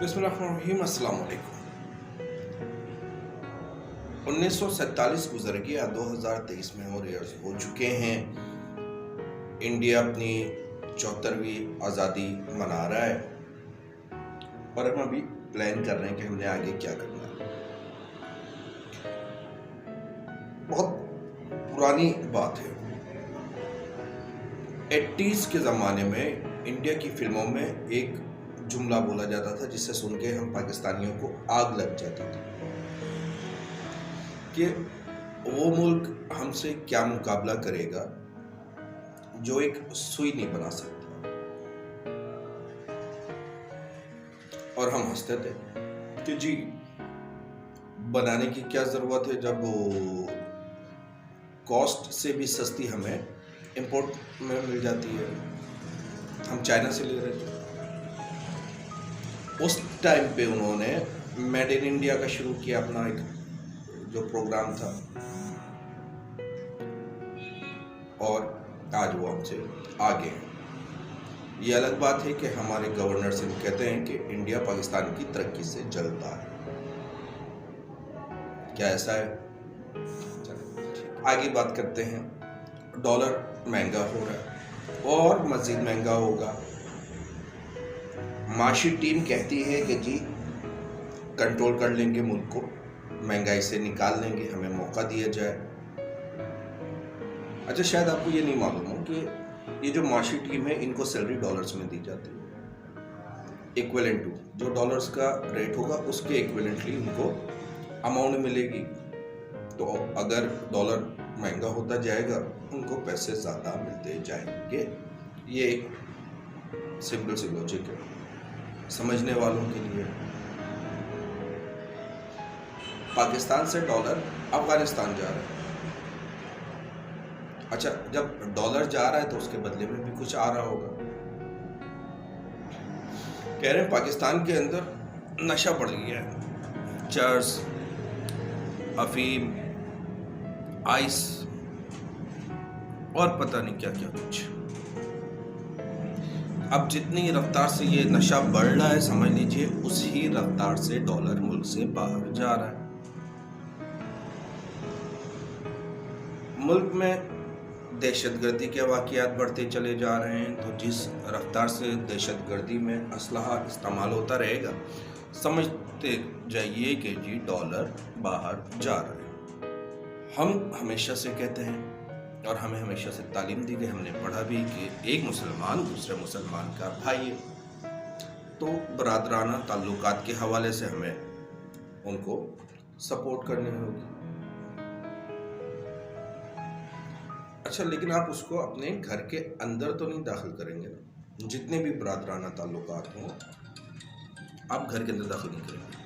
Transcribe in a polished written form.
बिस्मिल्लाहिर्रहमानिर्रहीम। अस्सलाम वालेकुम। 1947 गुजर गया, 2023 में हो चुके हैं। इंडिया अपनी 74वीं आज़ादी मना रहा है और हम अभी प्लान कर रहे हैं कि हमने आगे क्या करना है। बहुत पुरानी बात है। 80s के ज़माने में इंडिया की फिल्मों में एक जुमला बोला जाता था जिससे सुन के हम पाकिस्तानियों को आग लग जाती थी कि वो मुल्क हमसे क्या मुकाबला करेगा जो एक सुई नहीं बना सकता। और हम हंसते थे कि जी बनाने की क्या जरूरत है जब वो कॉस्ट से भी सस्ती हमें इंपोर्ट में मिल जाती है। हम चाइना से ले रहे थे। उस टाइम पे उन्होंने मेड इन इंडिया का शुरू किया, अपना एक जो प्रोग्राम था, और आज वो हमसे आगे हैं। ये अलग बात है कि हमारे गवर्नर सिंह कहते हैं कि इंडिया पाकिस्तान की तरक्की से जलता है। क्या ऐसा है? आगे बात करते हैं। डॉलर महंगा हो रहा है और मजीद महंगा होगा। माशी टीम कहती है कि जी कंट्रोल कर लेंगे मुल्क को, महंगाई से निकाल लेंगे, हमें मौका दिया जाए। अच्छा, शायद आपको ये नहीं मालूम हो कि ये जो माशी टीम है इनको सैलरी डॉलर्स में दी जाती है। इक्विवेलेंट टू जो डॉलर्स का रेट होगा उसके इक्विवेलेंटली उनको अमाउंट मिलेगी। तो अगर डॉलर महंगा होता जाएगा उनको पैसे ज़्यादा मिलते जाएंगे। ये एक सिंपल सी लॉजिक है समझने वालों के लिए। पाकिस्तान से डॉलर अफगानिस्तान जा रहा है। अच्छा, जब डॉलर जा रहा है तो उसके बदले में भी कुछ आ रहा होगा। कह रहे हैं पाकिस्तान के अंदर नशा बढ़ गया है, चर्स, अफीम, आइस और पता नहीं क्या क्या कुछ। अब जितनी रफ्तार से ये नशा बढ़ रहा है, समझ लीजिए उसी रफ्तार से डॉलर मुल्क से बाहर जा रहा है। मुल्क में दहशतगर्दी के वाक़यात बढ़ते चले जा रहे हैं। तो जिस रफ्तार से दहशतगर्दी में असलहा इस्तेमाल होता रहेगा, समझते जाइए कि जी डॉलर बाहर जा रहा है। हम हमेशा से कहते हैं और हमें हमेशा से तालीम दी गई, हमने पढ़ा भी कि एक मुसलमान दूसरे मुसलमान का भाई है। तो बरादराना ताल्लुकात के हवाले से हमें उनको सपोर्ट करनी होगी। अच्छा, लेकिन आप उसको अपने घर के अंदर तो नहीं दाखिल करेंगे ना। जितने भी बरादराना ताल्लुकात हों आप घर के अंदर दाखिल नहीं करेंगे।